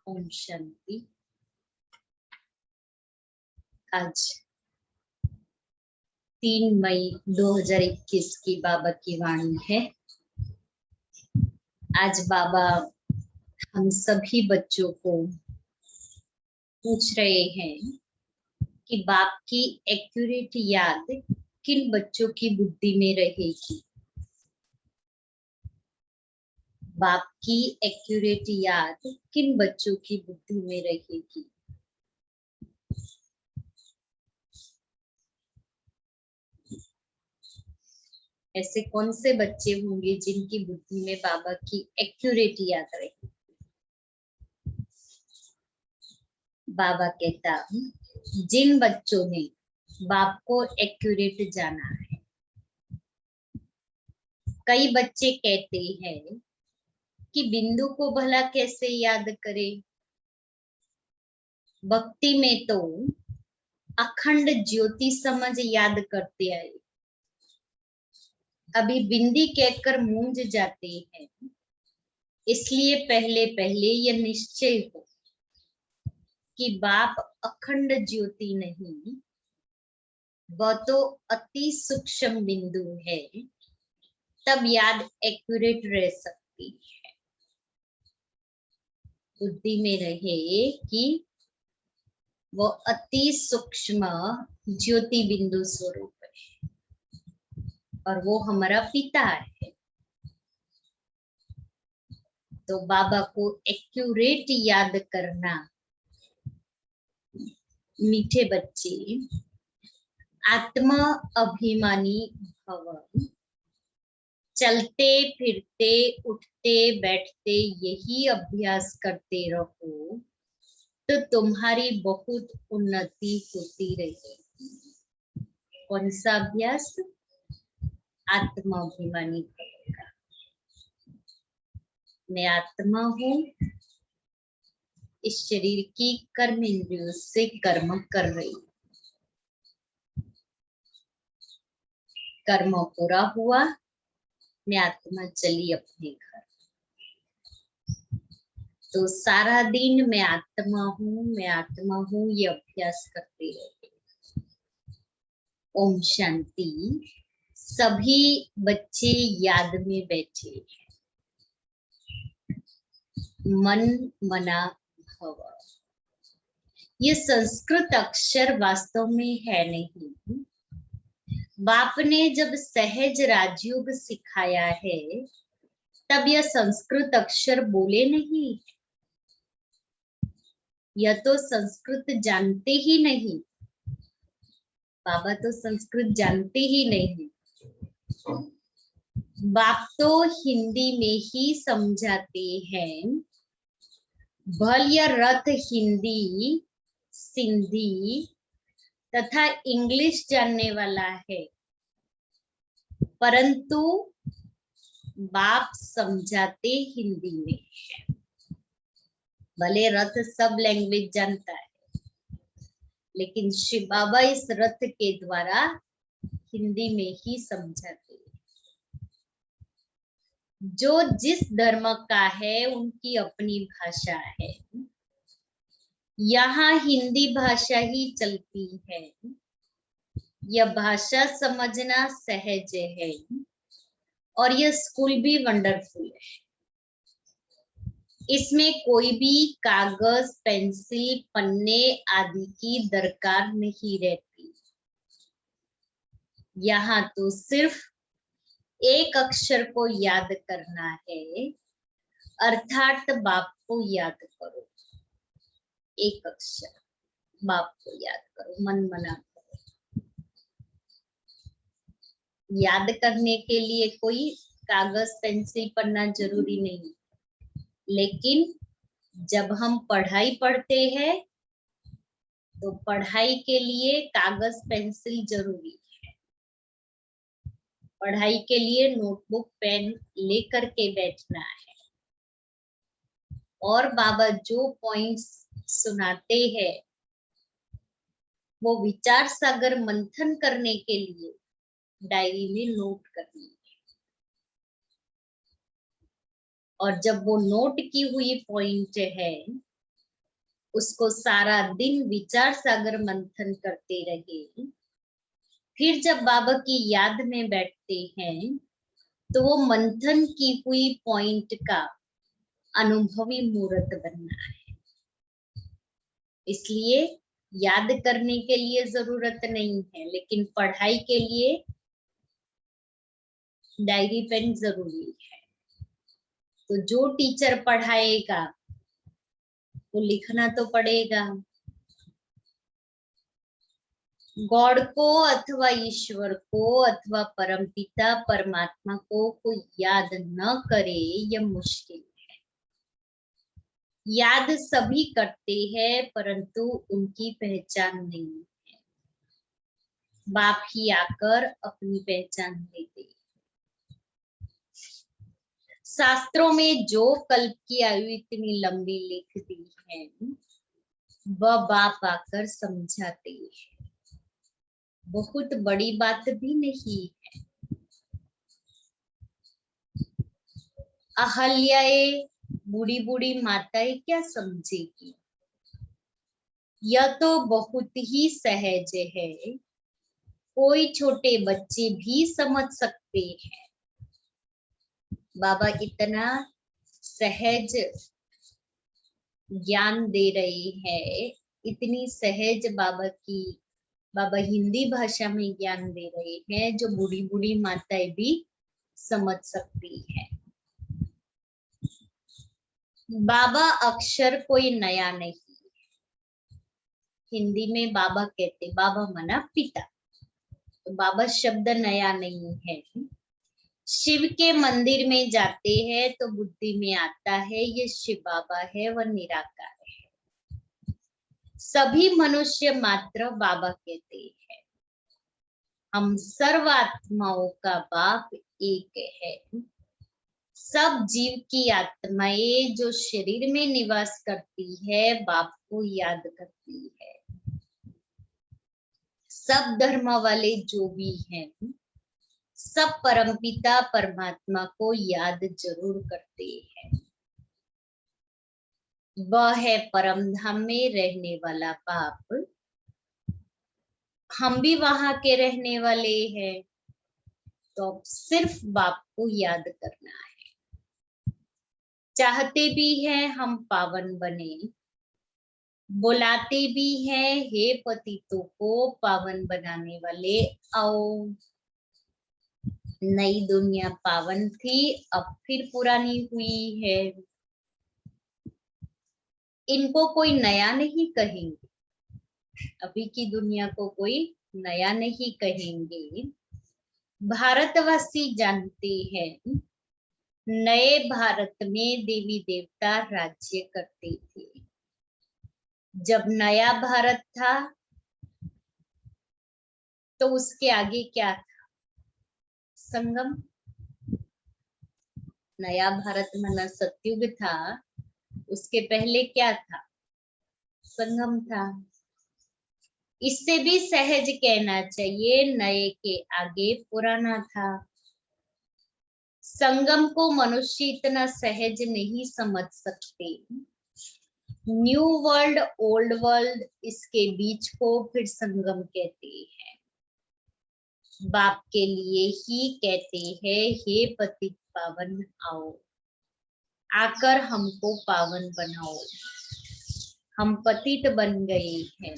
ओम शांति। आज 3 मई 2021 की बाबा की वाणी है। आज बाबा हम सभी बच्चों को पूछ रहे हैं कि बाप की एक्यूरेट याद किन बच्चों की बुद्धि में रहेगी। बाप की एक्यूरेट याद किन बच्चों की बुद्धि में रहेगी। ऐसे कौन से बच्चे होंगे जिनकी बुद्धि में बाबा की एक्यूरेट याद रहेगी। बाबा कहता जिन बच्चों ने बाप को एक्यूरेट जाना है। कई बच्चे कहते हैं कि बिंदु को भला कैसे याद करें। भक्ति में तो अखंड ज्योति समझ याद करते आए, अभी बिंदी कहकर मूंझ जाते हैं। इसलिए पहले पहले यह निश्चय हो कि बाप अखंड ज्योति नहीं, वह तो अति सूक्ष्म बिंदु है, तब याद एक्यूरेट रह सकती है। बुद्धि में रहे कि वो अति सूक्ष्म ज्योति बिंदु स्वरूप है और वो हमारा पिता है। तो बाबा को एक्यूरेट याद करना। मीठे बच्चे, आत्मा अभिमानी भव, चलते फिरते उठते बैठते यही अभ्यास करते रहो तो तुम्हारी बहुत उन्नति होती रहेगी। कौन सा अभ्यास? आत्माभिमानी भव का। मैं आत्मा हूँ, इस शरीर की कर्म इंद्रियों से कर्म कर रही हूँ। कर्म पूरा हुआ, मैं आत्मा चली अपने घर। तो सारा दिन मैं आत्मा हूँ ये अभ्यास करते रहे। ओम शांति। सभी बच्चे याद में बैठे हैं। मन मना भव, ये संस्कृत अक्षर वास्तव में है नहीं। बाप ने जब सहज राजयोग सिखाया है तब यह संस्कृत अक्षर बोले नहीं। यह तो संस्कृत जानते ही नहीं। बाबा तो संस्कृत जानते ही नहीं। बाप तो हिंदी में ही समझाते हैं। भल या रथ हिंदी, सिंधी तथा इंग्लिश जानने वाला है, परंतु बाप समझाते हिंदी में है। भले रथ सब लैंग्वेज जानता है, लेकिन शिव बाबा इस रथ के द्वारा हिंदी में ही समझाते हैं। जो जिस धर्म का है उनकी अपनी भाषा है। यहाँ हिंदी भाषा ही चलती है। यह भाषा समझना सहज है और यह स्कूल भी वंडरफुल है। इसमें कोई भी कागज, पेंसिल, पन्ने आदि की दरकार नहीं रहती। यहाँ तो सिर्फ एक अक्षर को याद करना है, अर्थात बाप को याद करो। एक अक्षर बाप को याद करो, मन मना करो। याद करने के लिए कोई कागज, पेंसिल, पन्ना जरूरी नहीं, लेकिन जब हम पढ़ाई पढ़ते हैं तो पढ़ाई के लिए कागज, पेंसिल जरूरी है। पढ़ाई के लिए नोटबुक, पेन लेकर के बैठना है। और बाबा जो पॉइंट्स सुनाते हैं वो विचार सागर मंथन करने के लिए डायरी में नोट करनी है। और जब वो नोट की हुई पॉइंट है उसको सारा दिन विचार सागर मंथन करते रहे। फिर जब बाबा की याद में बैठते हैं तो वो मंथन की हुई पॉइंट का अनुभवी मूर्त बनना है। इसलिए याद करने के लिए जरूरत नहीं है, लेकिन पढ़ाई के लिए डायरी पेन जरूरी है। तो जो टीचर पढ़ाएगा वो लिखना तो पड़ेगा। गॉड को अथवा ईश्वर को अथवा परमपिता परमात्मा को कोई याद न करे, यह मुश्किल है। याद सभी करते हैं परंतु उनकी पहचान नहीं है। बाप ही आकर अपनी पहचान देते। शास्त्रों में जो कल्प की आयु इतनी लंबी लिख दी है वह बाप आकर समझाते हैं। बहुत बड़ी बात भी नहीं है। अहल्याए बूढ़ी बूढ़ी माताएं क्या समझेगी? यह तो बहुत ही सहज है, कोई छोटे बच्चे भी समझ सकते हैं। बाबा इतना सहज ज्ञान दे रहे हैं, इतनी सहज बाबा हिंदी भाषा में ज्ञान दे रहे हैं जो बूढ़ी बूढ़ी माताएं भी समझ सकती है। बाबा अक्षर कोई नया नहीं। हिंदी में बाबा कहते, बाबा मना पिता, तो बाबा शब्द नया नहीं है। शिव के मंदिर में जाते हैं तो बुद्धि में आता है ये शिव बाबा है, वह निराकार है। सभी मनुष्य मात्र बाबा कहते हैं। हम सर्व आत्माओं का बाप एक है। सब जीव की आत्माएं जो शरीर में निवास करती है बाप को याद करती है। सब धर्म वाले जो भी हैं सब परमपिता परमात्मा को याद जरूर करते हैं। वह है परम धाम में रहने वाला बाप। हम भी वहां के रहने वाले हैं, तो अब सिर्फ बाप को याद करना है। चाहते भी हैं हम पावन बने, बुलाते भी हैं हे पतितों को पावन बनाने वाले आओ। नई दुनिया पावन थी, अब फिर पुरानी हुई है। इनको कोई नया नहीं कहेंगे, अभी की दुनिया को कोई नया नहीं कहेंगे। भारतवासी जानते हैं नए भारत में देवी देवता राज्य करते थे। जब नया भारत था तो उसके आगे क्या था? संगम। नया भारत माना सतयुग था, उसके पहले क्या था? संगम था। इससे भी सहज कहना चाहिए नए के आगे पुराना था। संगम को मनुष्य इतना सहज नहीं समझ सकते। न्यू वर्ल्ड ओल्ड वर्ल्ड, इसके बीच को फिर संगम कहते हैं। बाप के लिए ही कहते हैं हे पतित पावन आओ, आकर हमको पावन बनाओ। हम पतित बन गए हैं,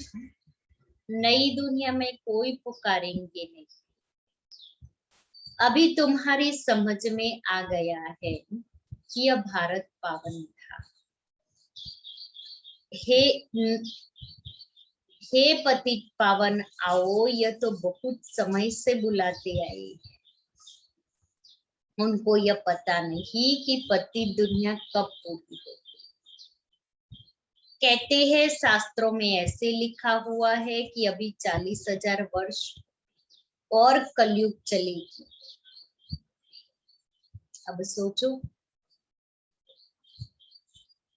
नई दुनिया में कोई पुकारेंगे नहीं। अभी तुम्हारी समझ में आ गया है कि यह भारत पावन था। हे पतित पावन आओ, यह तो बहुत समय से बुलाते आए हैं। उनको यह पता नहीं कि पति दुनिया कब पूरी होगी। कहते हैं शास्त्रों में ऐसे लिखा हुआ है कि अभी 40,000 वर्ष और कलयुग चलेगी। अब सोचो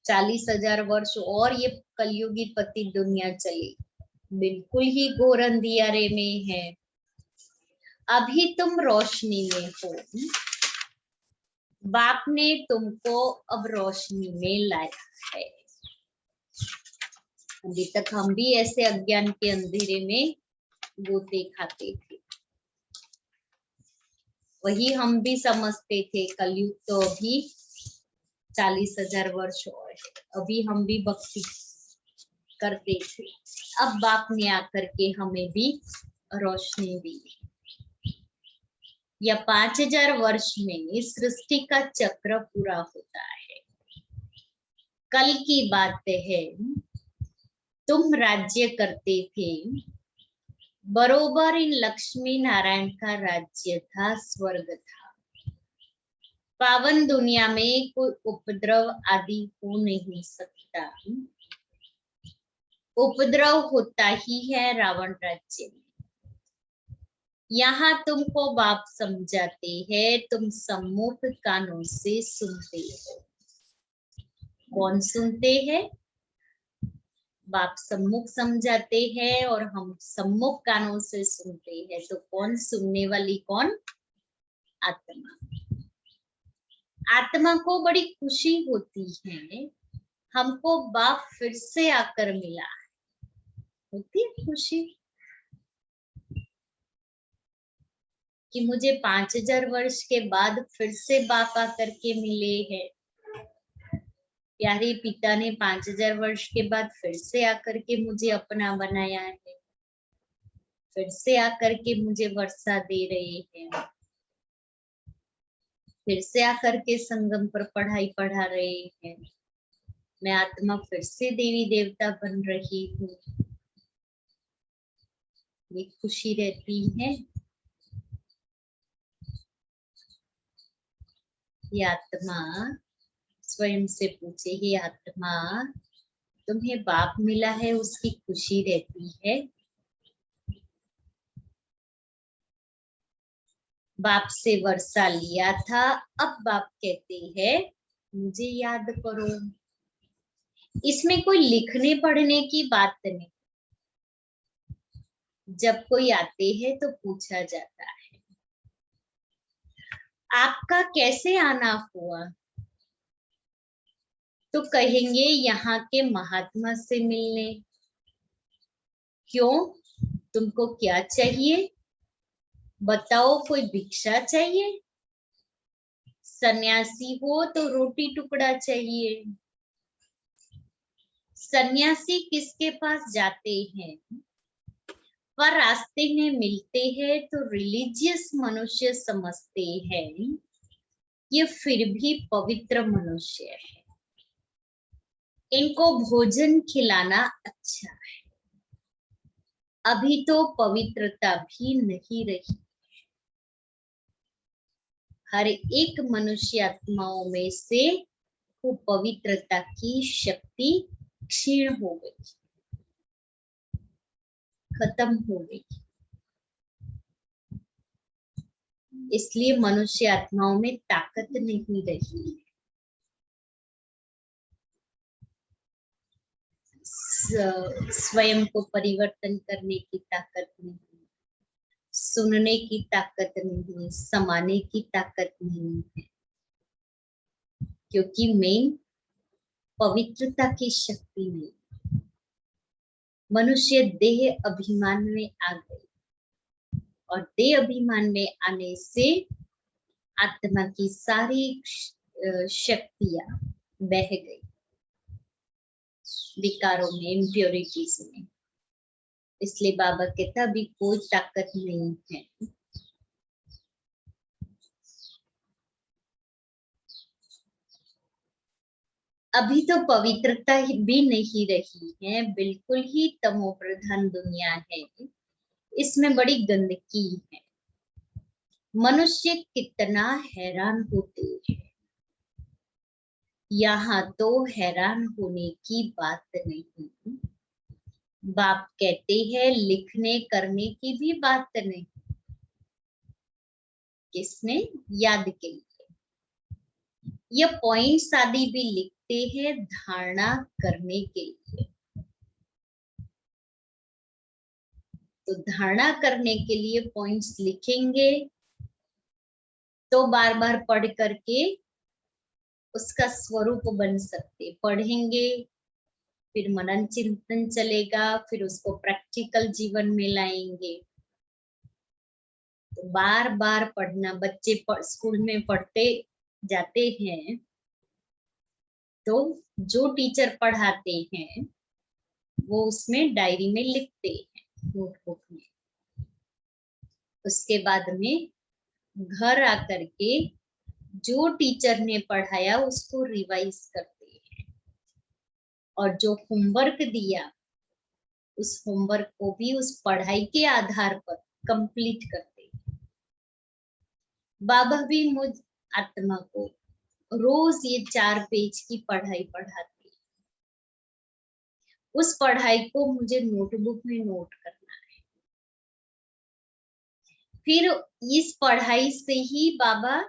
40,000 वर्ष और ये कलयुगी पति दुनिया चली, बिल्कुल ही घोर अंधियारे में है। अभी तुम रोशनी में हो, बाप ने तुमको अब रोशनी में लाया है। अभी तक हम भी ऐसे अज्ञान के अंधेरे में गोते खाते थे। वही हम भी समझते थे कलयुग तो अभी 40,000 वर्ष और है, अभी हम भी भक्ति करते थे। अब बाप ने आकर के हमें भी रोशनी दी। या 5,000 वर्ष में सृष्टि का चक्र पूरा होता है। कल की बात है, तुम राज्य करते थे, बरोबर इन लक्ष्मी नारायण का राज्य था, स्वर्ग था। पावन दुनिया में कोई उपद्रव आदि हो नहीं सकता। उपद्रव होता ही है रावण राज्य में। यहाँ तुमको बाप समझाते हैं, तुम सम्मुख कानों से सुनते हो। कौन सुनते हैं? बाप सम्मुख समझाते हैं और हम सम्मुख कानों से सुनते हैं। तो कौन सुनने वाली? कौन? आत्मा। आत्मा को बड़ी खुशी होती है, हमको बाप फिर से आकर मिला है। होती है खुशी कि मुझे 5,000 वर्ष के बाद फिर से बाप आकर के मिले हैं। प्यारे पिता ने 5,000 वर्ष के बाद फिर से आकर के मुझे अपना बनाया है, फिर से आकर के मुझे वर्षा दे रहे हैं, फिर से आकर के संगम पर पढ़ाई पढ़ा रहे हैं। मैं आत्मा फिर से देवी देवता बन रही हूँ। ये खुशी रहती है। ये आत्मा स्वयं से पूछे, ही आत्मा तुम्हें बाप मिला है, उसकी खुशी रहती है? बाप से वर्षा लिया था, अब बाप कहते हैं मुझे याद करो। इसमें कोई लिखने पढ़ने की बात नहीं। जब कोई आते हैं तो पूछा जाता है आपका कैसे आना हुआ, तो कहेंगे यहाँ के महात्मा से मिलने। क्यों? तुमको क्या चाहिए बताओ? कोई भिक्षा चाहिए? सन्यासी हो तो रोटी टुकड़ा चाहिए। सन्यासी किसके पास जाते हैं? पर रास्ते में मिलते हैं तो रिलीजियस मनुष्य समझते हैं ये फिर भी पवित्र मनुष्य है, इनको भोजन खिलाना अच्छा है। अभी तो पवित्रता भी नहीं रही। हर एक मनुष्य आत्माओं में से वो पवित्रता की शक्ति क्षीण हो गई, खत्म हो गई। इसलिए मनुष्य आत्माओं में ताकत नहीं रही। स्वयं को परिवर्तन करने की ताकत नहीं, सुनने की ताकत नहीं, समाने की ताकत नहीं है, क्योंकि मेन पवित्रता की शक्ति नहीं। मनुष्य देह अभिमान में आ गई और देह अभिमान में आने से आत्मा की सारी शक्तियां बह गई विकारों में, इम्प्योरिटीज में। इसलिए बाबा कहता अभी कोई ताकत नहीं है। अभी तो पवित्रता भी नहीं रही है, बिल्कुल ही तमो प्रधान दुनिया है। इसमें बड़ी गंदगी है। मनुष्य कितना हैरान होते हैं। यहाँ तो हैरान होने की बात नहीं। बाप कहते हैं लिखने करने की भी बात नहीं। किसने? याद के लिए। ये पॉइंट्स आदि भी लिखते हैं धारणा करने के लिए। तो धारणा करने के लिए पॉइंट्स लिखेंगे तो बार बार पढ़ करके उसका स्वरूप बन सकते। पढ़ेंगे फिर मनन चिंतन चलेगा, फिर उसको प्रैक्टिकल जीवन में लाएंगे। तो बार बार पढ़ना, बच्चे स्कूल में पढ़ते जाते हैं तो जो टीचर पढ़ाते हैं वो उसमें डायरी में लिखते हैं, नोटबुक में। उसके बाद में घर आकर के जो टीचर ने पढ़ाया उसको रिवाइज करते हैं, और जो होमवर्क दिया उस होमवर्क को भी उस पढ़ाई के आधार पर कंप्लीट करते हैं। बाबा भी मुझ आत्मा को रोज ये 4 पेज की पढ़ाई पढ़ाते हैं। उस पढ़ाई को मुझे नोटबुक में नोट करना है। फिर इस पढ़ाई से ही बाबा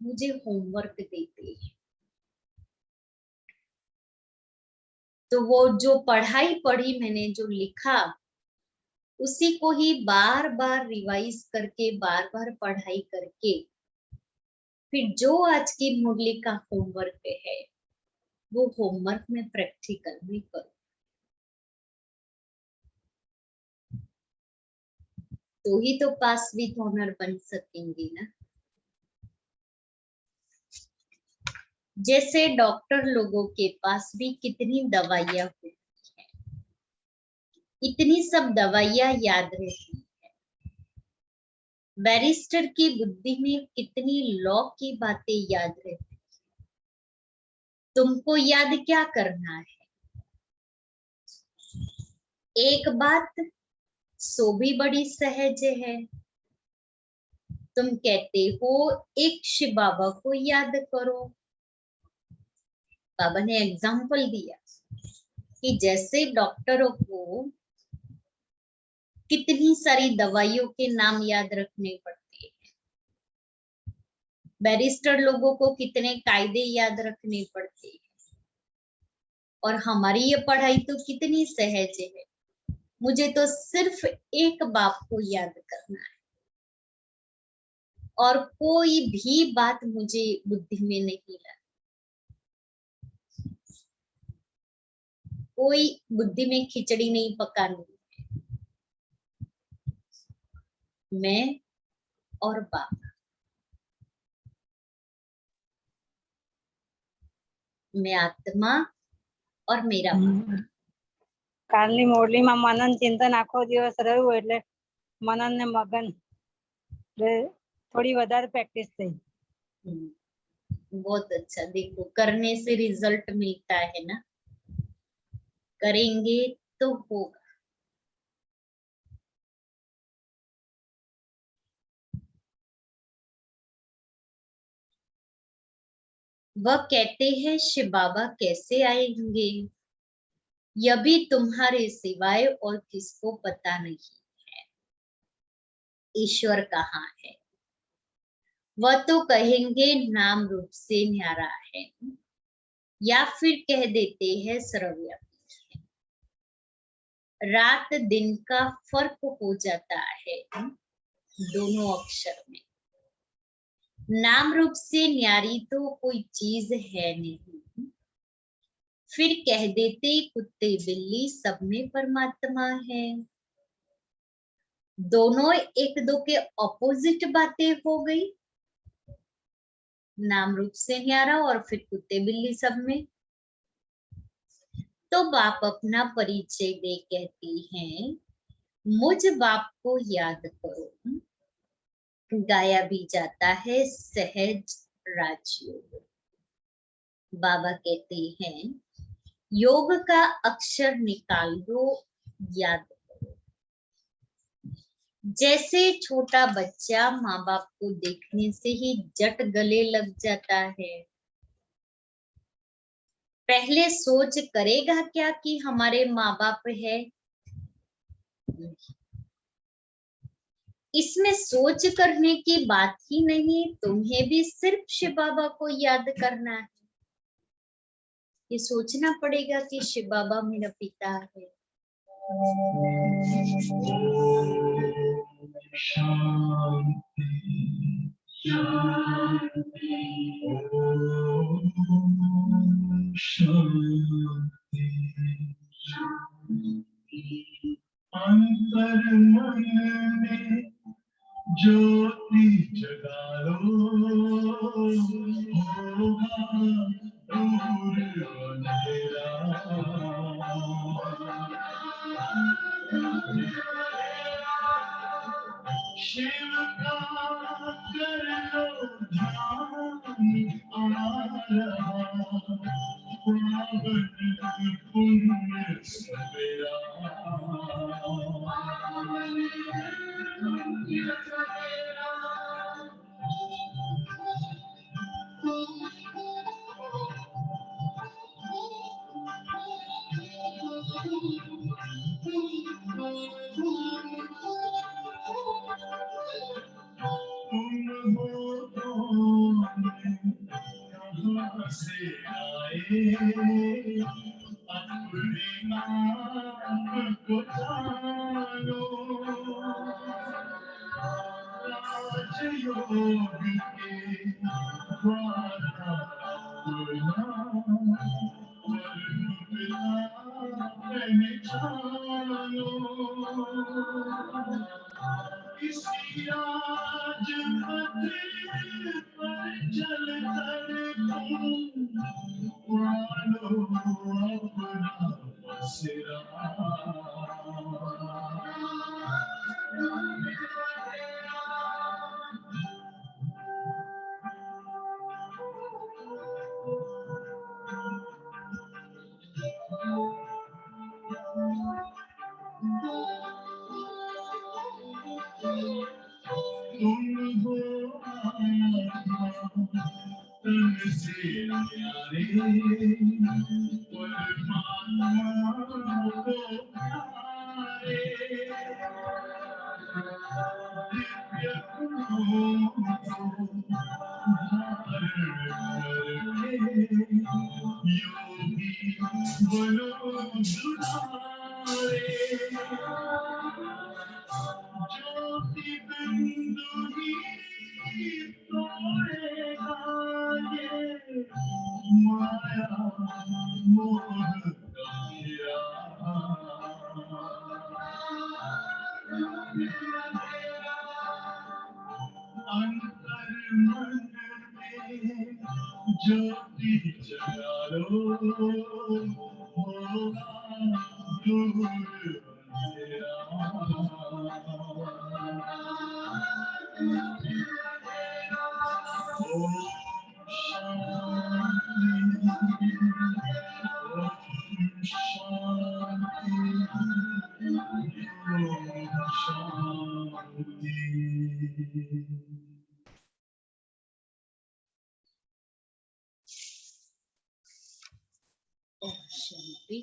मुझे होमवर्क देते हैं। तो वो जो पढ़ाई पढ़ी मैंने, जो लिखा, उसी को ही बार बार रिवाइज करके, बार बार पढ़ाई करके, फिर जो आज की मुरली का होमवर्क है वो होमवर्क में प्रैक्टिकल में करो, तो ही तो पास विद ऑनर बन सकेंगे ना। जैसे डॉक्टर लोगों के पास भी कितनी दवाइयां होती हैं, इतनी सब दवाइयां याद रहती है। बैरिस्टर की बुद्धि में कितनी लॉ की बातें याद रहती है। तुमको याद क्या करना है? एक बात सो भी बड़ी सहज है। तुम कहते हो एक शिव बाबा को याद करो। बाबा ने एग्जाम्पल दिया कि जैसे डॉक्टरों को कितनी सारी दवाइयों के नाम याद रखने पड़ते हैं, बैरिस्टर लोगों को कितने कायदे याद रखने पड़ते हैं, और हमारी ये पढ़ाई तो कितनी सहज है। मुझे तो सिर्फ एक बाप को याद करना है, और कोई भी बात मुझे बुद्धि में नहीं लानी, कोई बुद्धि में खिचड़ी नहीं पकानी है। मैं और बाप, मैं आत्मा और मेरा बाप। કાલની મોરલીમાં મનન ચિંતન આખો દિવસ રહ્યું એટલે મનન ને મગન थोड़ी વધારે પ્રેક્ટિસ થઈ। बहुत अच्छा। देखो, करने से रिजल्ट मिलता है ना, करेंगे तो होगा। वह कहते हैं शिव बाबा कैसे आएंगे, यह भी तुम्हारे सिवाय और किसको पता नहीं है। ईश्वर कहाँ है? वह तो कहेंगे नाम रूप से न्यारा है, या फिर कह देते हैं सर्वव्यापी है। रात दिन का फर्क हो जाता है दोनों अक्षर में। नाम रूप से न्यारी तो कोई चीज है नहीं, फिर कह देते कुत्ते बिल्ली सब में परमात्मा है। दोनों एक दो के ऑपोजिट बातें हो गई, नाम रूप से न्यारा और फिर कुत्ते बिल्ली सब में। तो बाप अपना परिचय दे कहती हैं मुझ बाप को याद करो। गाया भी जाता है सहज राजयोग। बाबा कहते हैं योग का अक्षर निकाल दो, याद करो। जैसे छोटा बच्चा माँ बाप को देखने से ही जट गले लग जाता है, पहले सोच करेगा क्या कि हमारे माँ बाप है? इसमें सोच करने की बात ही नहीं, तुम्हें भी सिर्फ शिव बाबा को याद करना है। ये सोचना पड़ेगा कि शिव बाबा मेरा पिता है। शांति अंतर मन में ज्योति जगा लो, होगा दूर अंधेरा। शिव का कर लो ध्यान, आ रहा पावन पुण्य सवेरा। कहाँ से आए अपने आप को जानो, राजयोग के द्वारा पहचानो। इसी राजपथ पर चल कर मानो अपना बसेरा। तुम हो आत्मा तन से प्यारे, परमात्मा को प्यारे। दिव्य गुणों को धारण करके योगी बनो दुलारे। ज्योति बिंदु ही तोड़ेगा ये माया मोह का घेरा। अंतर मन में ज्योति जगा लो, होगा दूर अंधेरा। ओम शांति, ओम शांति, ओम शांति। ओम शांति।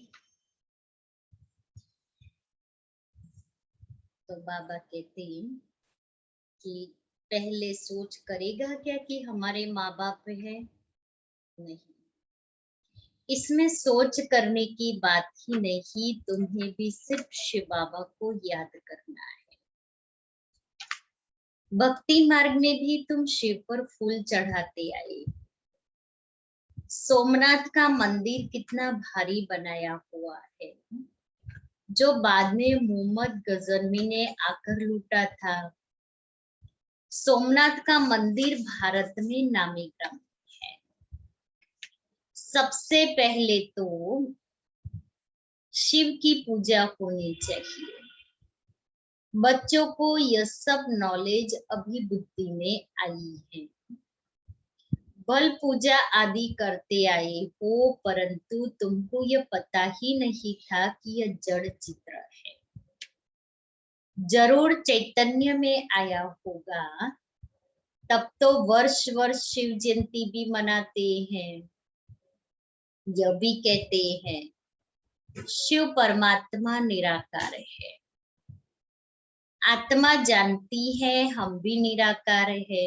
तो बाबा कहते हैं कि पहले सोच करेगा क्या कि हमारे माँ बाप है? नहीं, इसमें सोच करने की बात ही नहीं, तुम्हें भी सिर्फ शिव बाबा को याद करना है। भक्ति मार्ग में भी तुम शिव पर फूल चढ़ाते आए। सोमनाथ का मंदिर कितना भारी बनाया हुआ है, जो बाद में मोहम्मद गजनवी ने आकर लूटा था। सोमनाथ का मंदिर भारत में नामी ग्राम है। सबसे पहले तो शिव की पूजा होनी चाहिए। बच्चों को यह सब नॉलेज अभी बुद्धि में आई है। बल पूजा आदि करते आए हो, परंतु तुमको यह पता ही नहीं था कि यह जड़ चित्र है। जरूर चैतन्य में आया होगा, तब तो वर्ष वर्ष शिव जयंती भी मनाते हैं। यह भी कहते हैं शिव परमात्मा निराकार है। आत्मा जानती है हम भी निराकार है।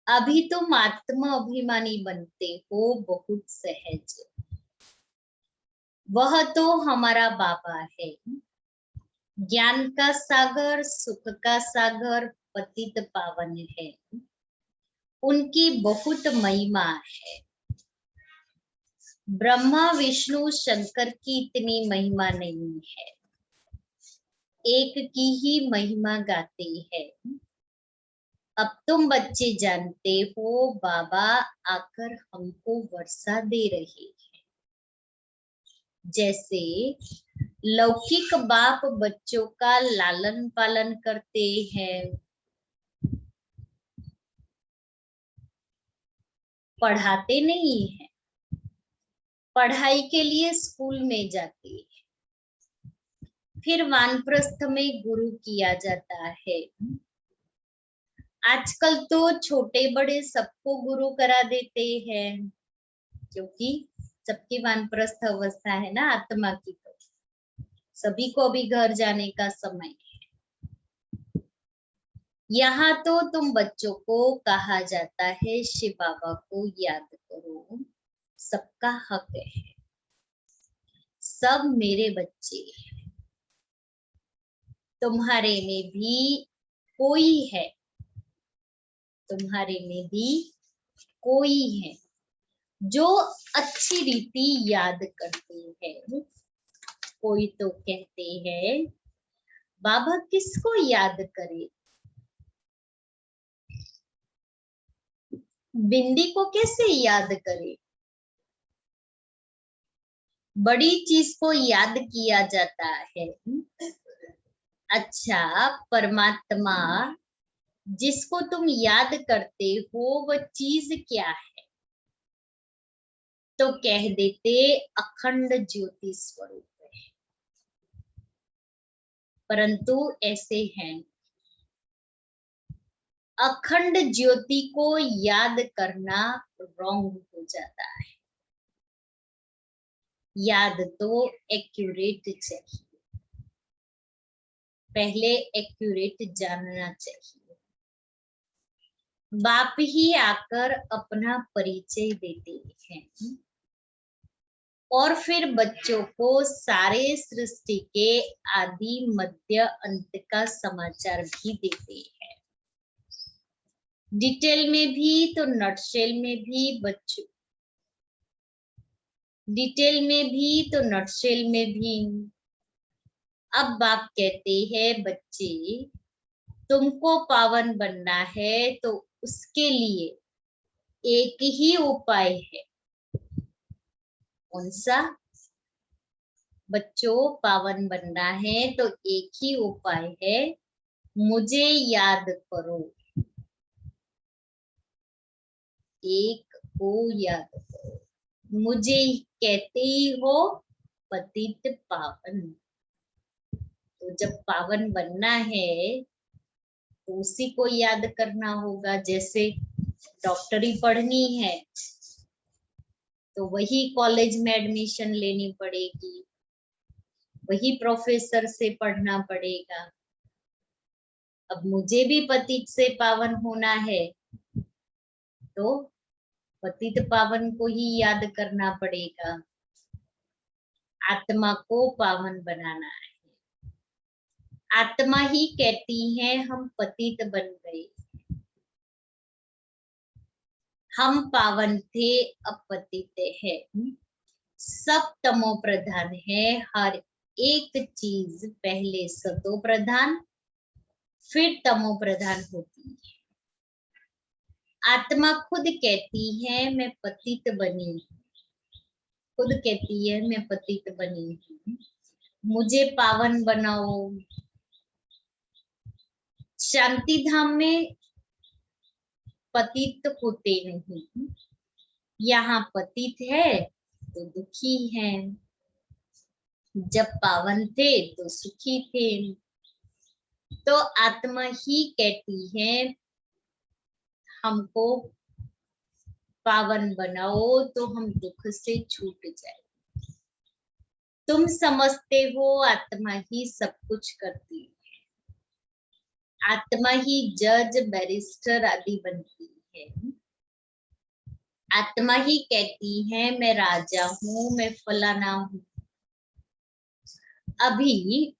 अभी तुम आत्मा अभिमानी बनते हो, बहुत सहज। वह तो हमारा बाबा है, ज्ञान का सागर, सुख का सागर, पतित पावन है। उनकी बहुत महिमा है। ब्रह्मा विष्णु शंकर की इतनी महिमा नहीं है, एक की ही महिमा गाते हैं। अब तुम बच्चे जानते हो, बाबा आकर हमको वर्षा दे रहे हैं। जैसे लौकिक बाप बच्चों का लालन पालन करते हैं, पढ़ाते नहीं है, पढ़ाई के लिए स्कूल में जाते हैं, फिर वानप्रस्थ में गुरु किया जाता है। आजकल तो छोटे बड़े सबको गुरु करा देते हैं, क्योंकि सबकी वानप्रस्थ अवस्था है ना आत्मा की, तो सभी को भी घर जाने का समय है। यहाँ तो तुम बच्चों को कहा जाता है शिव बाबा को याद करो, सबका हक है, सब मेरे बच्चे हैं। तुम्हारे में भी कोई है, तुम्हारे में भी कोई है जो अच्छी रीति याद करते हैं। कोई तो कहते हैं बाबा किसको याद करे, बिंदी को कैसे याद करे। बड़ी चीज को याद किया जाता है। अच्छा, परमात्मा जिसको तुम याद करते हो वह चीज क्या है, तो कह देते अखंड ज्योति स्वरूप है। परंतु ऐसे हैं, अखंड ज्योति को याद करना रॉन्ग हो जाता है। याद तो एक्यूरेट चाहिए, पहले एक्यूरेट जानना चाहिए। बाप ही आकर अपना परिचय देते हैं और फिर बच्चों को सारे सृष्टि के आदि मध्य अंत का समाचार भी देते हैं। डिटेल में भी तो नटशेल में भी बच्चों, डिटेल में भी तो नटशेल में भी। अब बाप कहते हैं बच्चे तुमको पावन बनना है, तो उसके लिए एक ही उपाय है। कौन सा? बच्चों पावन बनना है तो एक ही उपाय है, मुझे याद करो, एक को याद करो। मुझे कहते ही हो पतित पावन। तो जब पावन बनना है तो उसी को याद करना होगा। जैसे डॉक्टरी पढ़नी है तो वही कॉलेज में एडमिशन लेनी पड़ेगी, वही प्रोफेसर से पढ़ना पड़ेगा। अब मुझे भी पतित से पावन होना है तो पतित पावन को ही याद करना पड़ेगा। आत्मा को पावन बनाना है। आत्मा ही कहती है हम पतित बन गए, हम पावन थे अब पतित है। सब तमो प्रधान है, हर एक चीज पहले सतो प्रधान फिर तमो प्रधान होती है। आत्मा खुद कहती है मैं पतित बनी हूँ, खुद कहती है मैं पतित बनी हूँ, मुझे पावन बनाओ। शांति धाम में पतित होते नहीं, यहाँ पतित है तो दुखी है, जब पावन थे तो सुखी थे। तो आत्मा ही कहती है हमको पावन बनाओ तो हम दुख से छूट जाए। तुम समझते हो आत्मा ही सब कुछ करती है, आत्मा ही जज बैरिस्टर आदि बनती है। आत्मा ही कहती है मैं राजा हूँ, मैं फलाना हूँ। अभी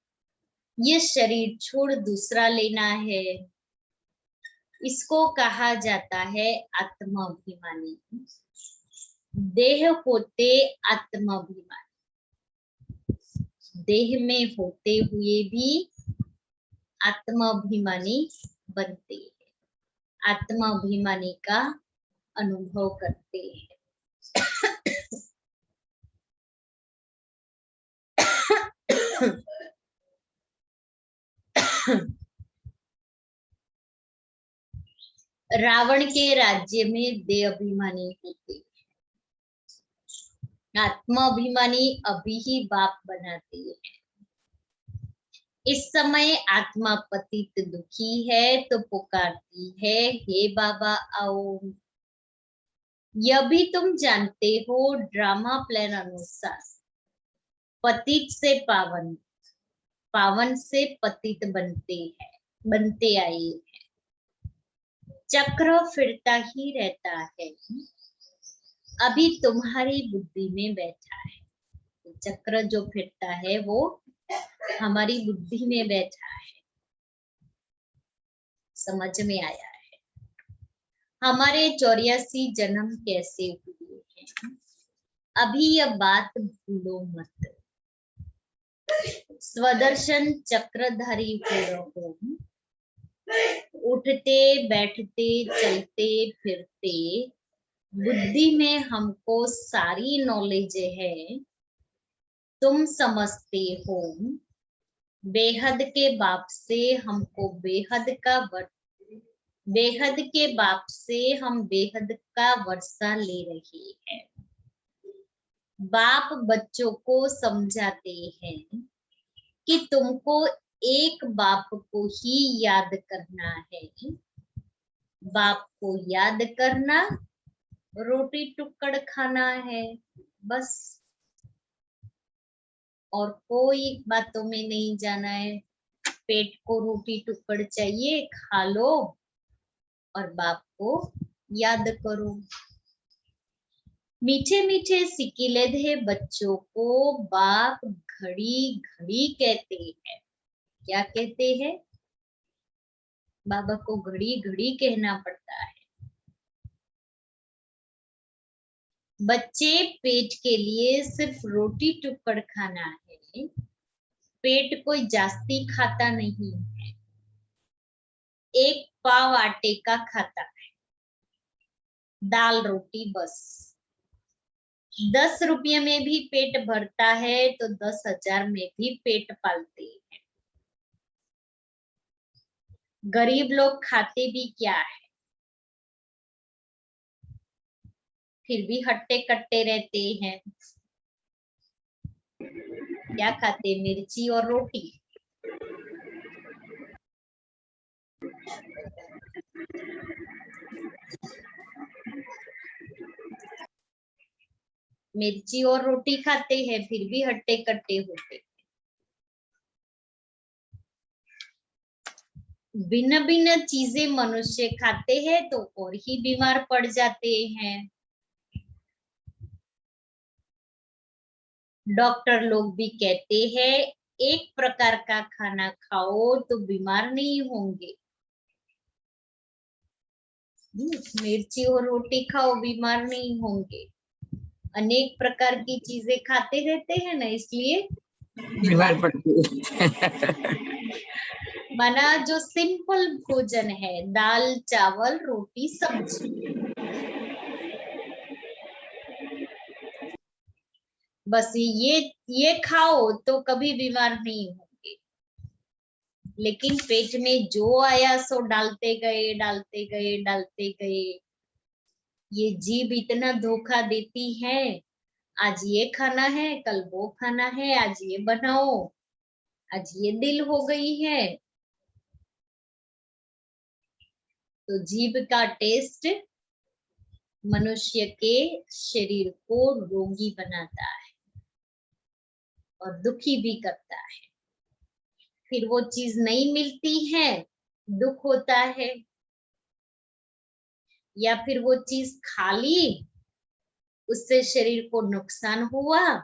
ये शरीर छोड़ दूसरा लेना है, इसको कहा जाता है आत्माभिमानी। देह होते आत्माभिमान, देह में होते हुए भी आत्माभिमानी बनते हैं, आत्माभिमानी का अनुभव करते हैं। रावण के राज्य में देह अभिमानी होते, आत्माभिमानी अभी ही बाप बनाते हैं। इस समय आत्मा पतित दुखी है तो पुकारती है, हे बाबा आओ। यह भी तुम जानते हो, ड्रामा प्लान अनुसार पतित से पावन, पावन से पतित बनते आए हैं। चक्र फिरता ही रहता है, अभी तुम्हारी बुद्धि में बैठा है। चक्र जो फिरता है वो हमारी बुद्धि में बैठा है। समझ में आया है हमारे 84 जन्म कैसे हुए हैं। अभी यह बात भूलो मत। स्वदर्शन चक्रधारी हो रहो, उठते बैठते चलते फिरते बुद्धि में हमको सारी नॉलेज है। तुम समझते हो बेहद के बाप से हमको बेहद के बाप से हम बेहद का वर्षा ले रहे हैं। बाप बच्चों को समझाते हैं कि तुमको एक बाप को ही याद करना है। बाप को याद करना, रोटी टुकड़ खाना है, बस और कोई बातों में नहीं जाना है। पेट को रोटी टुकड़ चाहिए, खा लो और बाप को याद करो। मीठे मीठे सिकिलेधे बच्चों को बाप घड़ी घड़ी कहते हैं। क्या कहते हैं? बाबा को घड़ी घड़ी कहना पड़ता है। बच्चे पेट के लिए सिर्फ रोटी टुकड़ खाना है, पेट कोई जास्ती खाता नहीं है। एक पाव आटे का खाता है, दाल रोटी बस। 10 रुपये में भी पेट भरता है तो 10,000 में भी पेट पालते हैं। गरीब लोग खाते भी क्या है, फिर भी हट्टे कट्टे रहते हैं। क्या खाते? मिर्ची और रोटी। मिर्ची और रोटी खाते हैं, फिर भी हट्टे कट्टे होते। भिन्न भिन्न चीजें मनुष्य खाते हैं तो और ही बीमार पड़ जाते हैं। डॉक्टर लोग भी कहते हैं एक प्रकार का खाना खाओ तो बीमार नहीं होंगे। मिर्ची और रोटी खाओ, बीमार नहीं होंगे। अनेक प्रकार की चीजें खाते रहते हैं ना, इसलिए बीमार पड़ती है। माना जो सिंपल भोजन है, दाल चावल रोटी सब्जी, बस ये खाओ तो कभी बीमार नहीं होंगे। लेकिन पेट में जो आया सो डालते गए। ये जीभ इतना धोखा देती है, आज ये खाना है, कल वो खाना है, आज ये बनाओ, आज ये दिल हो गई है। तो जीभ का टेस्ट मनुष्य के शरीर को रोगी बनाता है और दुखी भी करता है। फिर वो चीज नहीं मिलती है, दुख होता है। या फिर वो चीज खा ली, उससे शरीर को नुकसान हुआ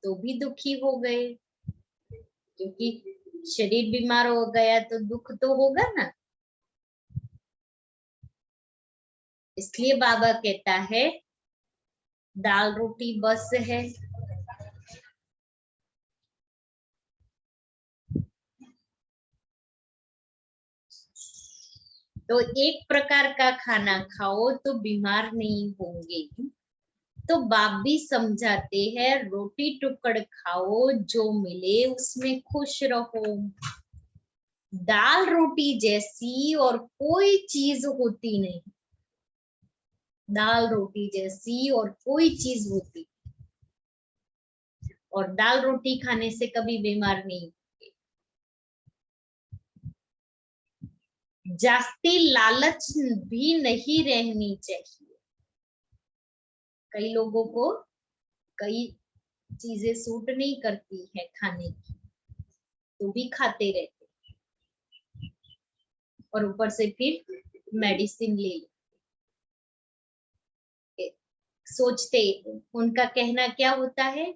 तो भी दुखी हो गए, क्योंकि शरीर बीमार हो गया तो दुख तो होगा ना। इसलिए बाबा कहता है दाल रोटी बस है। तो एक प्रकार का खाना खाओ तो बीमार नहीं होंगे। तो बाप भी समझाते हैं रोटी टुकड़ खाओ, जो मिले उसमें खुश रहो। दाल रोटी जैसी और कोई चीज होती नहीं। दाल रोटी जैसी और कोई चीज होती, और दाल रोटी खाने से कभी बीमार नहीं। जास्ती लालच भी नहीं रहनी चाहिए। कई लोगों को कई चीजें सूट नहीं करती है खाने की, तो भी खाते रहते, और ऊपर से फिर मेडिसिन ले लेते। सोचते, उनका कहना क्या होता है,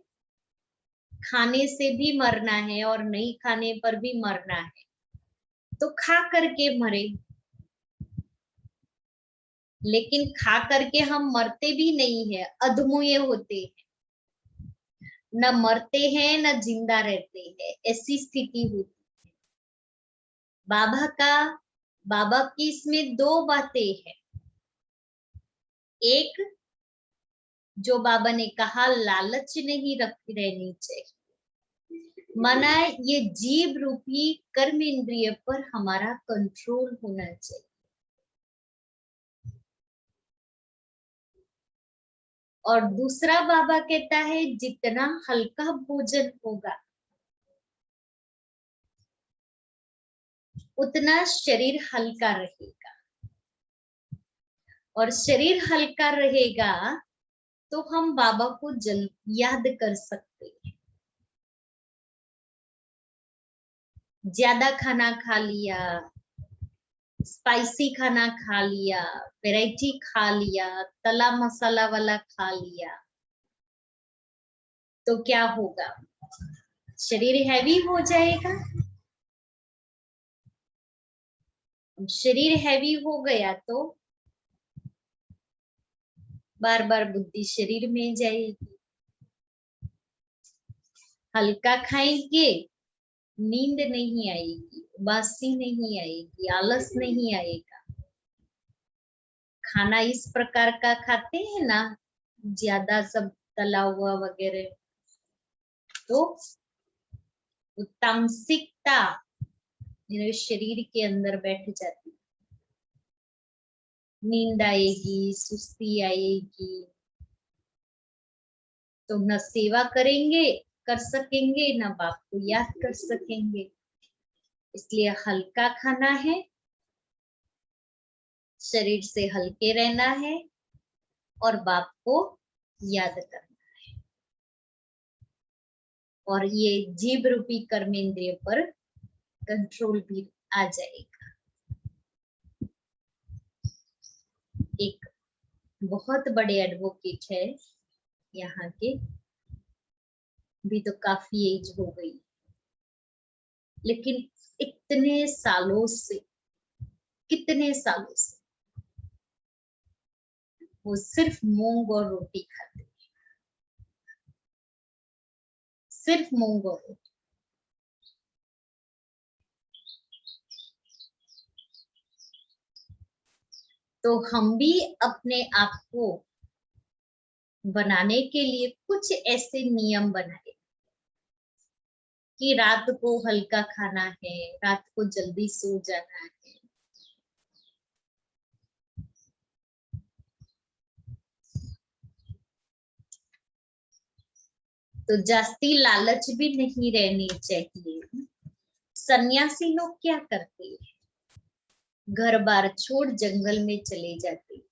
खाने से भी मरना है और नहीं खाने पर भी मरना है, तो खा करके मरे। लेकिन खा करके हम मरते भी नहीं है, अधमुए होते हैं, न मरते हैं न जिंदा रहते हैं, ऐसी स्थिति होती है। बाबा की इसमें दो बातें हैं। एक, जो बाबा ने कहा लालच नहीं रहनी चाहिए, माना ये जीव रूपी कर्म इंद्रिय पर हमारा कंट्रोल होना चाहिए। और दूसरा बाबा कहता है जितना हल्का भोजन होगा उतना शरीर हल्का रहेगा, और शरीर हल्का रहेगा तो हम बाबा को याद कर सकते हैं। ज्यादा खाना खा लिया, स्पाइसी खाना खा लिया, वैरायटी खा लिया, तला मसाला वाला खा लिया, तो क्या होगा, शरीर हैवी हो जाएगा। शरीर हैवी हो गया तो बार बार बुद्धि शरीर में जाएगी। हल्का खाएंगे, नींद नहीं आएगी, उबासी नहीं आएगी, आलस नहीं आएगा। खाना इस प्रकार का खाते हैं ना, ज्यादा सब तला हुआ वगैरह, तो तामसिकता मेरे शरीर के अंदर बैठ जाती, नींद आएगी, सुस्ती आएगी, तो न सेवा कर सकेंगे, न बाप को याद कर सकेंगे। इसलिए हल्का खाना है, शरीर से हल्के रहना है, और बाप को याद करना है, और ये जीव रूपी कर्मेंद्रिय पर कंट्रोल भी आ जाएगा। एक बहुत बड़े एडवोकेट है यहाँ के, भी तो काफी एज हो गई, लेकिन कितने सालों से वो सिर्फ मूंग और रोटी खाते हैं, सिर्फ मूंग और रोटी। तो हम भी अपने आप को बनाने के लिए कुछ ऐसे नियम बनाए कि रात को हल्का खाना है, रात को जल्दी सो जाना है। तो जास्ती लालच भी नहीं रहनी चाहिए। सन्यासी लोग क्या करते हैं, घर बार छोड़ जंगल में चले जाते हैं,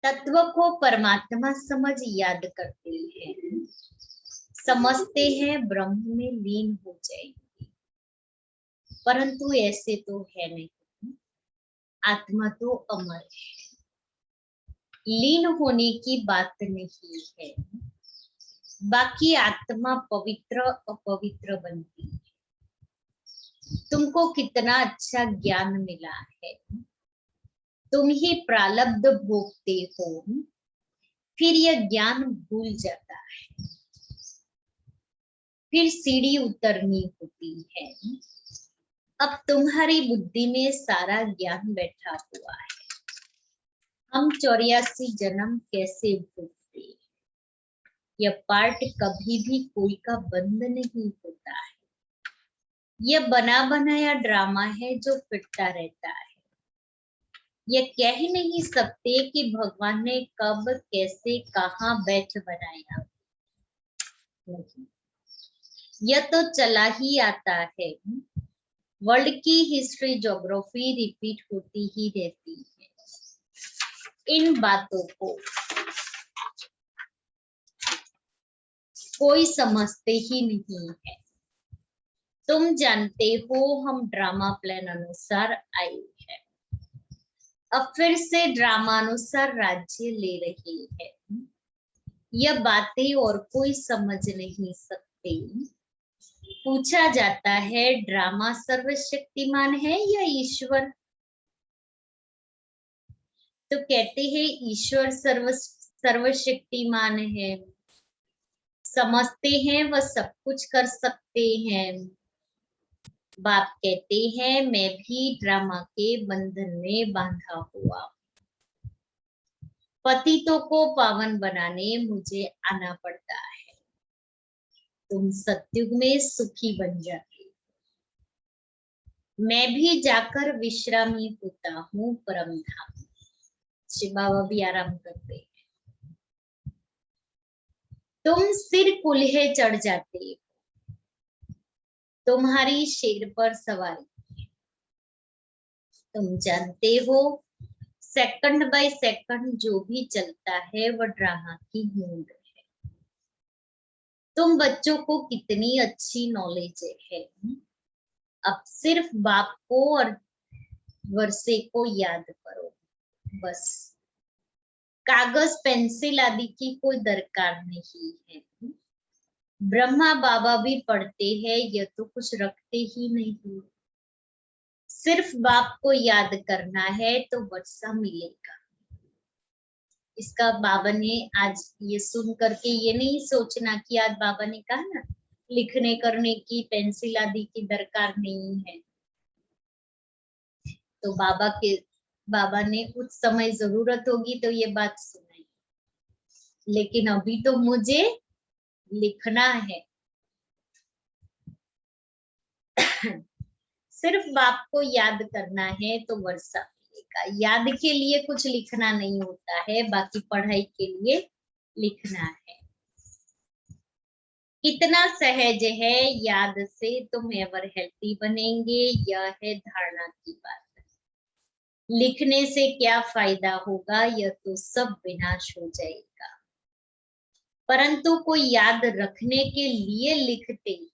तत्व को परमात्मा समझ याद करते हैं, समझते हैं ब्रह्म में लीन हो जाएंगे, परंतु ऐसे तो है नहीं। आत्मा तो अमर है, लीन होने की बात नहीं है। बाकी आत्मा पवित्र अपवित्र बनती है। तुमको कितना अच्छा ज्ञान मिला है, तुम ही प्रारब्ध भोगते हो, फिर यह ज्ञान भूल जाता है, फिर सीढ़ी उतरनी होती है। अब तुम्हारी बुद्धि में सारा ज्ञान बैठा हुआ है। हम 84 जन्म कैसे भूलते? यह पार्ट कभी भी कोई का बंद नहीं होता है। यह बना बनाया ड्रामा है जो फिरता रहता है। यह कह ही नहीं सकते कि भगवान ने कब, कैसे, कहाँ बैठ बनाया। नहीं, यह तो चला ही आता है। वर्ल्ड की हिस्ट्री, ज्योग्राफी रिपीट होती ही रहती है। इन बातों को कोई समझते ही नहीं है। तुम जानते हो हम ड्रामा प्लान अनुसार आए हैं। अब फिर से ड्रामा अनुसार राज्य ले रहे हैं। यह बातें और कोई समझ नहीं सकते। पूछा जाता है ड्रामा सर्वशक्तिमान है या ईश्वर? तो कहते हैं ईश्वर सर्वशक्तिमान है। समझते हैं वह सब कुछ कर सकते हैं। बाप कहते हैं मैं भी ड्रामा के बंधन में बांधा हुआ। पतितों को पावन बनाने मुझे आना पड़ता है। तुम सत्युग में सुखी बन जाते। मैं भी जाकर विश्रामी होता हूँ परम धाम। शिव बाबा भी आराम करते हैं। तुम सिर कुल्हे चढ़ जाते हो। तुम्हारी शेर पर सवारी। तुम जानते हो सेकंड बाय सेकंड जो भी चलता है वह ड्रामा की गूंज है। तुम बच्चों को कितनी अच्छी नॉलेज है। अब सिर्फ बाप को और वर्षे को याद करो, बस। कागज पेंसिल आदि की कोई दरकार नहीं है। ब्रह्मा बाबा भी पढ़ते हैं, यह तो कुछ रखते ही नहीं। सिर्फ बाप को याद करना है तो वर्षा मिलेगा। इसका बाबा ने आज ये सुन करके ये नहीं सोचना कि आज बाबा ने कहा ना लिखने करने की पेंसिल आदि की दरकार नहीं है। तो बाबा ने उस समय जरूरत होगी तो ये बात सुनाई, लेकिन अभी तो मुझे लिखना है। सिर्फ बाप को याद करना है तो वर्षा मिलेगा। याद के लिए कुछ लिखना नहीं होता है, बाकी पढ़ाई के लिए लिखना है। कितना सहज है, याद से तुम एवर हेल्थी बनेंगे। यह है धारणा की बात। लिखने से क्या फायदा होगा, यह तो सब विनाश हो जाएगा। परंतु कोई याद रखने के लिए लिखते हैं।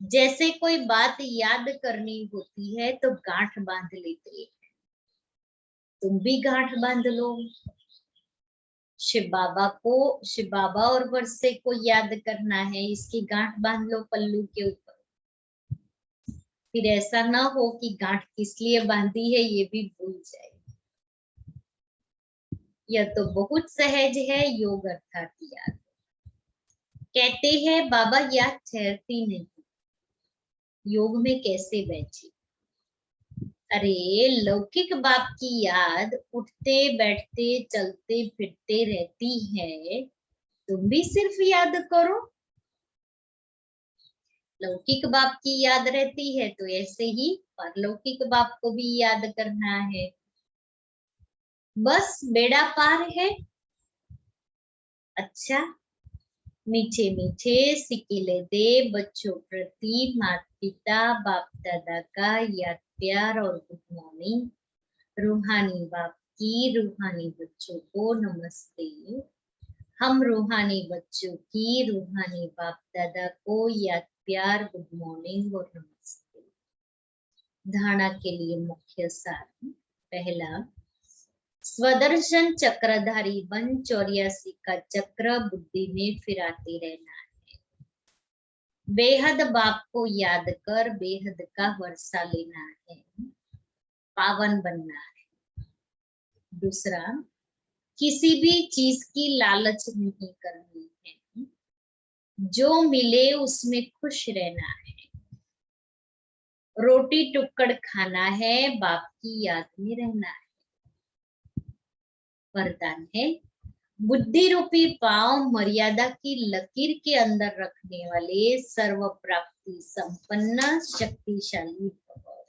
जैसे कोई बात याद करनी होती है तो गांठ बांध लेते हैं। तुम भी गांठ बांध लो। शिव बाबा और वर्षे को याद करना है, इसकी गांठ बांध लो पल्लू के ऊपर। फिर ऐसा ना हो कि गांठ किस लिए बांधी है ये भी भूल जाए। यह तो बहुत सहज है, योग अर्थात याद। कहते हैं बाबा याद ठहरती नहीं, योग में कैसे बैठे? अरे लौकिक बाप की याद उठते बैठते चलते फिरते रहती है। तुम भी सिर्फ याद करो। लौकिक बाप की याद रहती है तो ऐसे ही परलौकिक बाप को भी याद करना है। बस बेड़ा पार है। अच्छा, मीठे मीठे सिकिले दे बच्चों प्रति माता पिता बाप दादा का याद प्यार और गुड मॉर्निंग। रूहानी बाप की रूहानी बच्चों को नमस्ते। हम रूहानी बच्चों की रूहानी बाप दादा को याद प्यार गुड मॉर्निंग और नमस्ते। धारणा के लिए मुख्य सार। पहला, स्वदर्शन चक्रधारी बन 84 का चक्र बुद्धि में फिराते रहना है। बेहद बाप को याद कर बेहद का वर्षा लेना है, पावन बनना है। दूसरा, किसी भी चीज की लालच नहीं करनी है, जो मिले उसमें खुश रहना है, रोटी टुक्कड़ खाना है, बाप की याद में रहना है। वरदान है, बुद्धि रूपी पांव मर्यादा की लकीर के अंदर रखने वाले सर्व प्राप्ति संपन्न शक्तिशाली भव।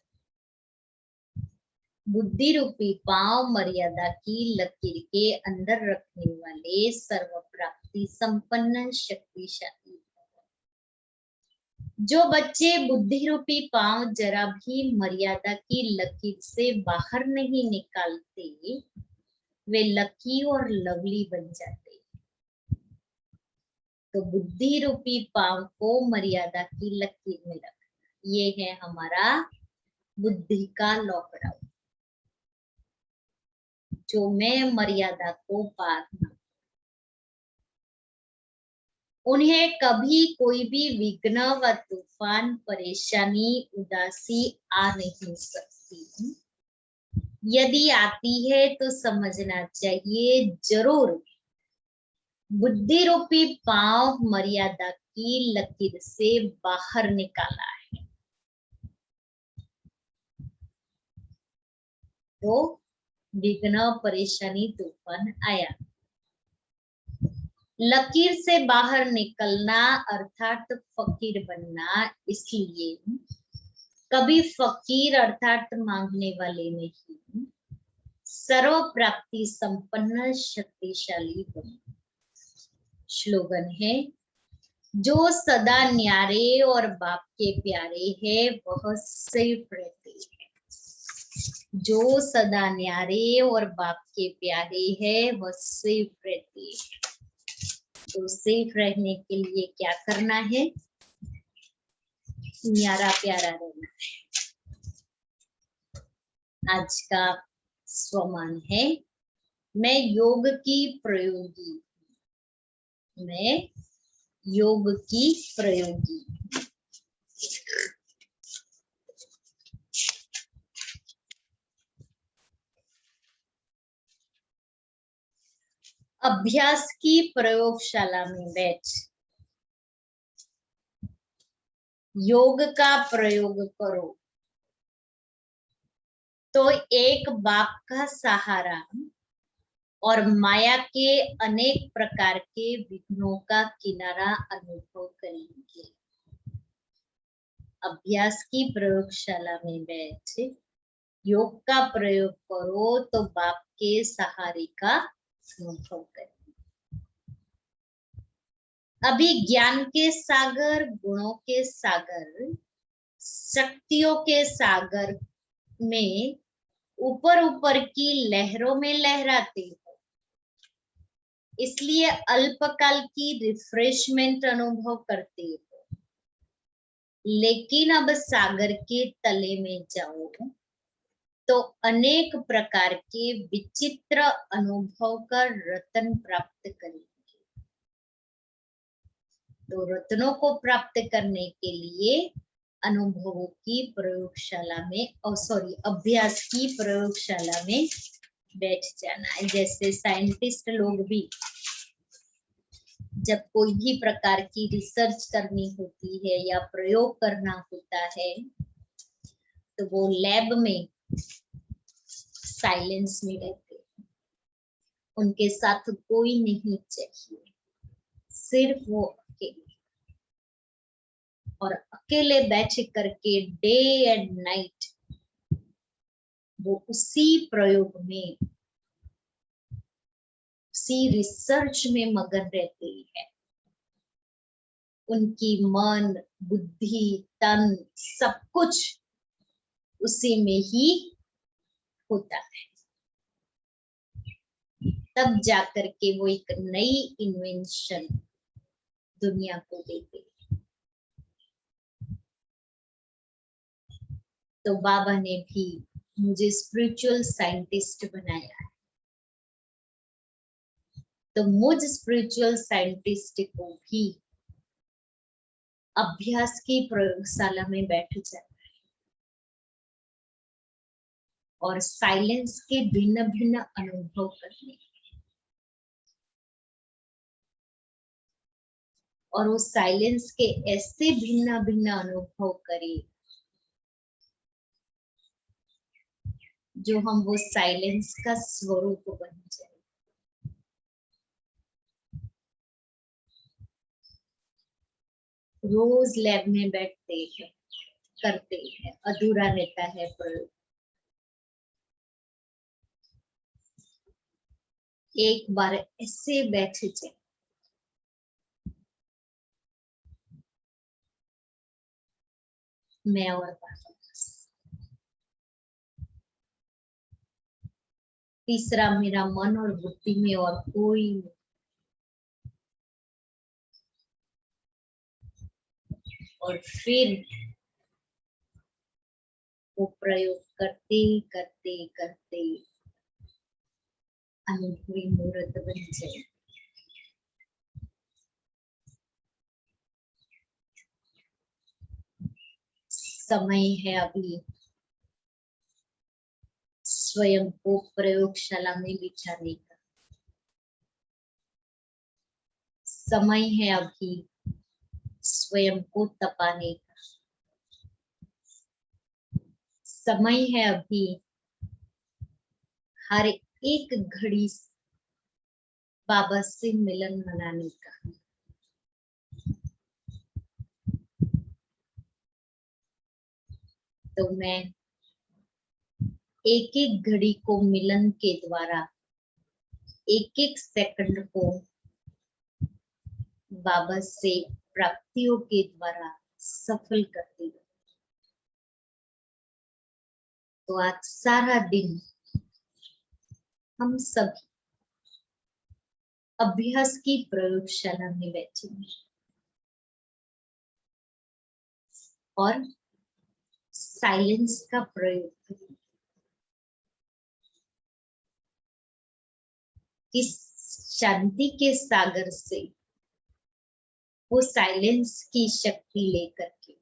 बुद्धि रूपी पांव मर्यादा की लकीर के अंदर रखने वाले सर्व प्राप्ति संपन्न शक्तिशाली भव। जो बच्चे बुद्धि रूपी पांव जरा भी मर्यादा की लकीर से बाहर नहीं निकालते, वे लकी और लवली बन जाते हैं। तो बुद्धि रूपी पांव को मर्यादा की लकीर में रखना, ये है हमारा बुद्धि का लॉकडाउन, जो मैं मर्यादा को पार न, उन्हें कभी कोई भी विघ्न व तूफान, परेशानी, उदासी आ नहीं सकती। यदि आती है तो समझना चाहिए जरूर बुद्धि रूपी पांव मर्यादा की लकीर से बाहर निकाला है। तो विघ्न, परेशानी, तूफान आया, लकीर से बाहर निकलना अर्थात फकीर बनना। इसलिए कभी फकीर अर्थात मांगने वाले नहीं, सर्व प्राप्ति संपन्न शक्तिशाली बनो। स्लोगन है, जो सदा न्यारे और बाप के प्यारे है वह सेफ रहते हैं। जो सदा न्यारे और बाप के प्यारे है वह सेफ रहते हैं। तो सेफ रहने के लिए क्या करना है? न्यारा प्यारा रहना है। आज का स्वमान है, मैं योग की प्रयोगी, मैं योग की प्रयोगी। अभ्यास की प्रयोगशाला में बैठ योग का प्रयोग करो तो एक बाप का सहारा और माया के अनेक प्रकार के विघ्नों का किनारा अनुभव करेंगे। अभ्यास की प्रयोगशाला में बैठ योग का प्रयोग करो तो बाप के सहारे का अनुभव करें। अभी ज्ञान के सागर, गुणों के सागर, शक्तियों के सागर में ऊपर ऊपर की लहरों में लहराते हो, इसलिए अल्पकाल की रिफ्रेशमेंट अनुभव करते हो। लेकिन अब सागर के तले में जाओ तो अनेक प्रकार के विचित्र अनुभव का रत्न प्राप्त करेंगे। तो रत्नों को प्राप्त करने के लिए अनुभवों की प्रयोगशाला में अभ्यास की प्रयोगशाला में बैठ जाना है। जैसे साइंटिस्ट लोग भी जब कोई भी प्रकार की रिसर्च करनी होती है या प्रयोग करना होता है तो वो लैब में साइलेंस में रहते हैं, उनके साथ कोई नहीं चाहिए, सिर्फ वो अकेले, और अकेले बैठ करके डे एंड नाइट वो उसी प्रयोग में, उसी रिसर्च में मगन रहते हैं। उनकी मन, बुद्धि, तन सब कुछ उसी में ही होता है। तब जाकर के वो एक नई इन्वेंशन दुनिया को देते हैं। तो बाबा ने भी मुझे स्पिरिचुअल साइंटिस्ट बनाया है, तो मुझ स्पिरिचुअल साइंटिस्ट को भी अभ्यास की प्रयोगशाला में बैठ जाना है और साइलेंस के भिन्न भिन्न अनुभव करने हैं। और वो साइलेंस के ऐसे भिन्न भिन्न अनुभव करें जो हम वो साइलेंस का स्वरूप बन जाए। रोज लैब में बैठते हैं, करते हैं, अधूरा रहता है प्रयोग। एक बार ऐसे बैठ जाए, मैं और बाबा, तीसरा मेरा मन और बुद्धि में और कोई नहीं। और फिर वो प्रयोग करते करते करते अनुभवी मूर्त बन जाए। समय है अभी स्वयं को प्रयोगशाला में बिठाने का। समय है अभी स्वयं को तपाने का। समय है अभी हर एक घड़ी बाबा से मिलन मनाने का। तो मैं एक एक घड़ी को मिलन के द्वारा, एक एक सेकंड को बाबा से प्राप्तियों के द्वारा सफल करती हूँ। तो आज सारा दिन हम सभी अभ्यास की प्रयोगशाला में बैठेंगे और साइलेंस का प्रयोग करेंगे। इस शांति के सागर से वो साइलेंस की शक्ति लेकर के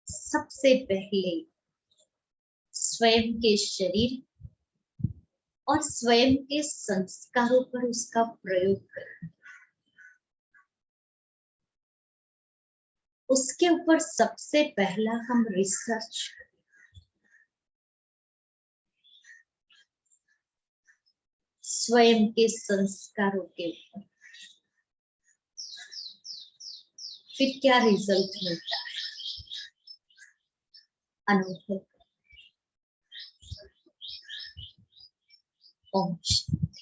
सबसे पहले स्वयं के शरीर और स्वयं के संस्कारों पर उसका प्रयोग करें। उसके ऊपर सबसे पहला हम रिसर्च करें। स्वयं के संस्कारों के ऊपर फिर क्या रिजल्ट मिलता है अनुभव। ओम शांति।